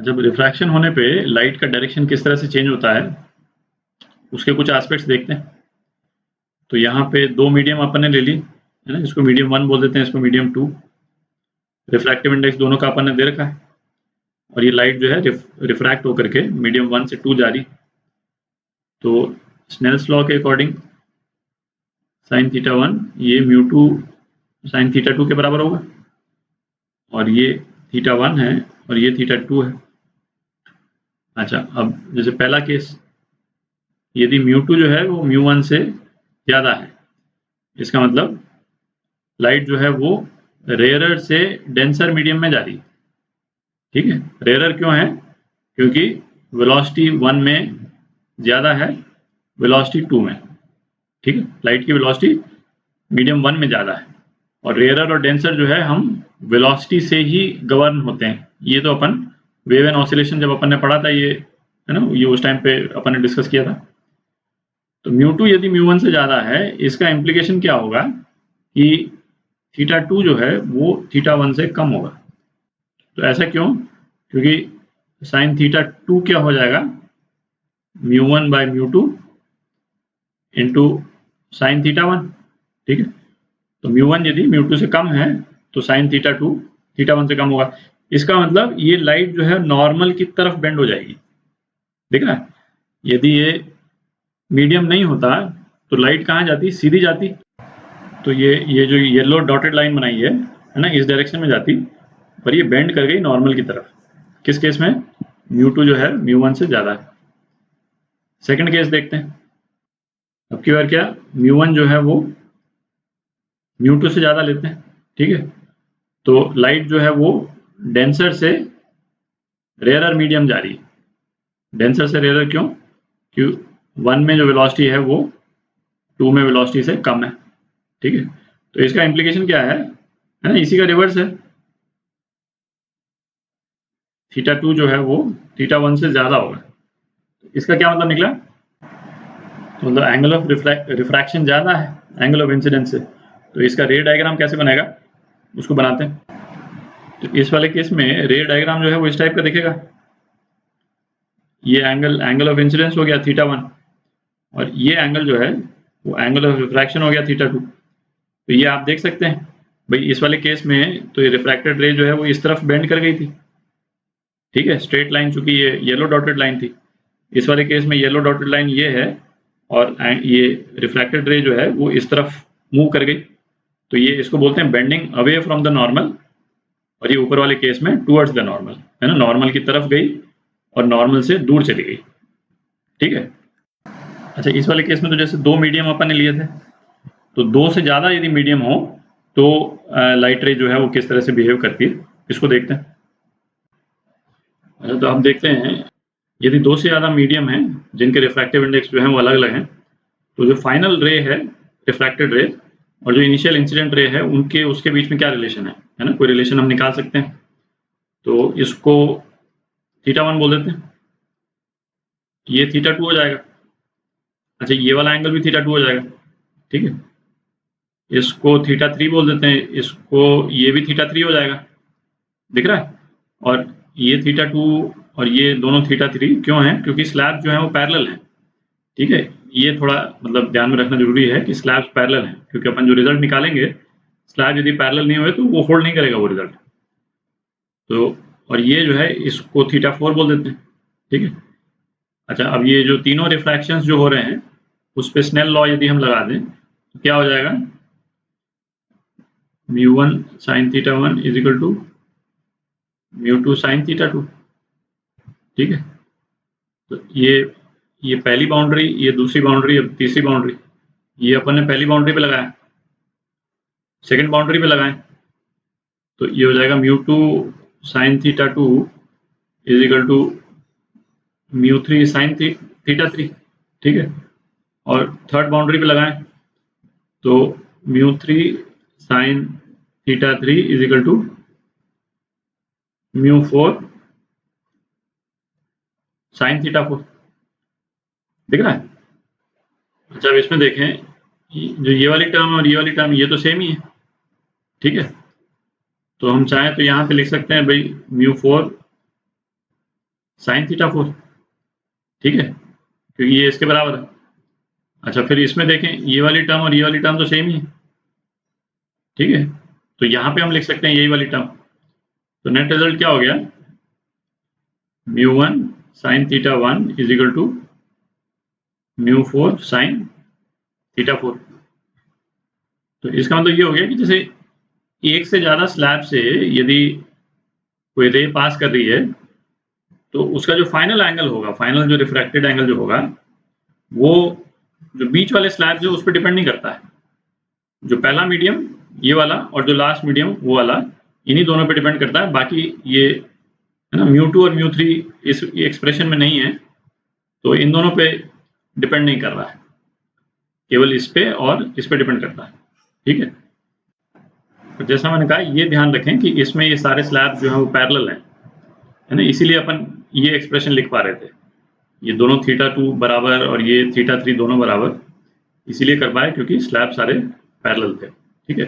जब रिफ्रैक्शन होने पे लाइट का डायरेक्शन किस तरह से चेंज होता है, उसके कुछ एस्पेक्ट्स देखते हैं। तो यहाँ पे दो मीडियम अपन ने ले ली है ना, इसको मीडियम 1 बोल देते हैं, इसको मीडियम 2। रिफ्रैक्टिव इंडेक्स दोनों का अपन ने दे रखा है, और ये लाइट जो है रिफ्रैक्ट होकर के मीडियम 1 से 2 जा रही। तो स्नेल्स लॉ के अकॉर्डिंग साइन थीटा 1 ये म्यू 2 साइन थीटा 2 के बराबर होगा, और ये थीटा 1 है और ये थीटा 2 है। अच्छा, अब जैसे पहला केस, यदि म्यू 2 जो है वो म्यू 1 से ज़्यादा है, इसका मतलब लाइट जो है वो रेयरर से डेंसर मीडियम में जा रही है। ठीक है, रेयरर क्यों है? क्योंकि वेलोसिटी 1 में ज़्यादा है वेलोसिटी 2 में। ठीक है, लाइट की वेलोसिटी मीडियम 1 में ज़्यादा है, और रेयरर और डेंसर जो है हम वेलोसिटी से ही गवर्न होते हैं। ये तो अपन वेव एंड ऑसिलेशन जब अपन ने पढ़ा था, ये है ना, ये उस टाइम पे अपन ने डिस्कस किया था। तो म्यू 2 यदि म्यू 1 से ज़्यादा है, इसका इम्प्लीकेशन क्या होगा कि थीटा 2 जो है वो थीटा 1 से कम होगा। तो ऐसा क्यों? क्योंकि साइन थीटा 2 क्या हो जाएगा, mu 1 by mu 2 into sine theta 1। ठीक है, तो म्यू 1 यदि म्यू 2 से कम है तो साइन थीटा 2 थीटा 1 से कम होगा। इसका मतलब ये लाइट जो है नॉर्मल की तरफ बेंड हो जाएगी। ठीक है, यदि ये मीडियम नहीं होता तो लाइट कहाँ जाती? सीधी जाती। तो ये जो येलो डॉटेड लाइन बनाई है ना, इस डायरेक्शन में जाती, पर ये बेंड कर गई नॉर्मल की तरफ। किस केस में? म्यू 2 जो है म्यू 1 से ज़्यादा है। सेकंड केस देखते हैं। अब की बार क्या, म्यू 1 जो है वो म्यू 2 से ज़्यादा लेते हैं। ठीक है, तो लाइट जो है वो डेंसर से रेयरर मीडियम जा रही है। डेंसर से रेयरर क्यों? क्यों 1 में जो वेलोसिटी है वो 2 में वेलोसिटी से कम है। ठीक है, तो इसका इम्प्लीकेशन क्या है ना, इसी का रिवर्स है। थीटा 2 जो है वो थीटा 1 से ज़्यादा होगा। इसका क्या मतलब निकला? तो मतलब एंगल ऑफ रिफ्रैक्शन ज़्यादा है एंगल ऑफ इंसिडेंस से। तो इसका रे डायग्राम कैसे बनेगा, उसको बनाते हैं। तो इस वाले केस में रे डायग्राम जो है वो इस टाइप का दिखेगा। ये एंगल ऑफ इंसिडेंस हो गया थीटा 1, और ये एंगल जो है वो एंगल ऑफ रिफ्रैक्शन हो गया थीटा 2। तो ये आप देख सकते हैं भाई, इस वाले केस में तो ये रिफ्रैक्टेड रे जो है वो इस तरफ बेंड कर गई थी। ठीक है, स्ट्रेट लाइन, चूंकि ये येलो डॉटेड लाइन थी। इस वाले केस में येलो डॉटेड लाइन ये है, और ये रिफ्रैक्टेड रे जो है वो इस तरफ मूव कर गई। तो ये इसको बोलते हैं bending away from the normal, और ये ऊपर वाले केस में टूवर्ड्स द नॉर्मल, है ना, नॉर्मल की तरफ गई और नॉर्मल से दूर चली गई। ठीक है, अच्छा, इस वाले केस में तो जैसे दो मीडियम अपन ने लिए थे, तो दो से ज़्यादा यदि मीडियम हो तो लाइट रे जो है वो किस तरह से बिहेव करती है, इसको देखते हैं। अच्छा, तो हम देखते हैं यदि दो से ज़्यादा मीडियम हैं जिनके रिफ्रैक्टिव इंडेक्स जो है वो अलग अलग हैं, तो जो फाइनल रे है रिफ्रैक्टेड रे और जो इनिशियल इंसिडेंट रे है उनके उसके बीच में क्या रिलेशन है ना, कोई रिलेशन हम निकाल सकते हैं। तो इसको थीटा 1 बोल देते हैं, ये थीटा 2 हो जाएगा। अच्छा, ये वाला एंगल भी थीटा 2 हो जाएगा। ठीक है, इसको थीटा 3 बोल देते हैं, इसको ये भी थीटा 3 हो जाएगा, दिख रहा है। और ये थीटा 2 और ये दोनों थीटा 3 क्यों है? क्योंकि स्लैब जो है वो पैरेलल है। ठीक है, ये थोड़ा मतलब ध्यान में रखना जरूरी है कि स्लैब्स पैरेलल हैं, क्योंकि अपन जो रिजल्ट निकालेंगे, स्लैब यदि पैरेलल नहीं हुए तो वो होल्ड नहीं करेगा वो रिजल्ट। तो और ये जो है इसको थीटा 4 बोल देते हैं। ठीक है, अच्छा, अब ये जो तीनों रिफ्रैक्शंस जो हो रहे हैं उस पर स्नेल लॉ यदि हम लगा दें तो क्या हो जाएगा, mu 1 sine theta 1 is equal to mu 2 sine theta 2। ठीक है, तो ये पहली बाउंड्री, ये दूसरी बाउंड्री, अब तीसरी बाउंड्री, ये अपन ने पहली बाउंड्री पे लगाया, सेकंड बाउंड्री पे लगाएं, तो ये हो जाएगा mu 2 sine theta 2 is equal to mu 3 sine theta 3। ठीक है, और थर्ड बाउंड्री पे लगाएं तो mu 3 sine theta 3 is equal to mu 4 sine theta 4। दिख रहा है? अच्छा, अब इसमें देखें, जो ये वाली टर्म और ये वाली टर्म ये तो सेम ही है। ठीक है, तो हम चाहें तो यहाँ पे लिख सकते हैं भाई म्यू 4 साइन थीटा 4, ठीक है, क्योंकि ये इसके बराबर है। अच्छा, फिर इसमें देखें ये वाली टर्म और ये वाली टर्म तो सेम ही है, ठीक है, तो यहाँ पे हम लिख सकते हैं यही वाली टर्म। तो नेट रिजल्ट क्या हो गया, μ1 sin theta 1 is equal to μ4 sin theta 4। तो इसका मतलब ये हो गया कि जैसे एक से ज़्यादा स्लैब से यदि कोई रे पास कर रही है तो उसका जो फाइनल एंगल होगा, फाइनल जो रिफ्रैक्टेड एंगल जो होगा, वो जो बीच वाले स्लैब जो उस पर डिपेंड नहीं करता है। जो पहला मीडियम ये वाला और जो लास्ट मीडियम वो वाला, इन्हीं दोनों पे डिपेंड करता है। बाकी ये है ना μ2 और μ3 इस एक्सप्रेशन में नहीं है, तो इन दोनों पे डिपेंड नहीं कर रहा है, केवल इस पे और इस पे डिपेंड करता है, ठीक है। तो जैसा मैंने कहा, ये ध्यान रखें कि इसमें ये सारे स्लैब जो हैं वो पैरेलल हैं, है ना, इसीलिए अपन ये एक्सप्रेशन लिख पा रहे थे। ये दोनों थीटा 2 बराबर और ये थीटा 3 दोनों बराबर इसीलिए कर पाए क्योंकि स्लैब सारे पैरेलल थे, ठीक है।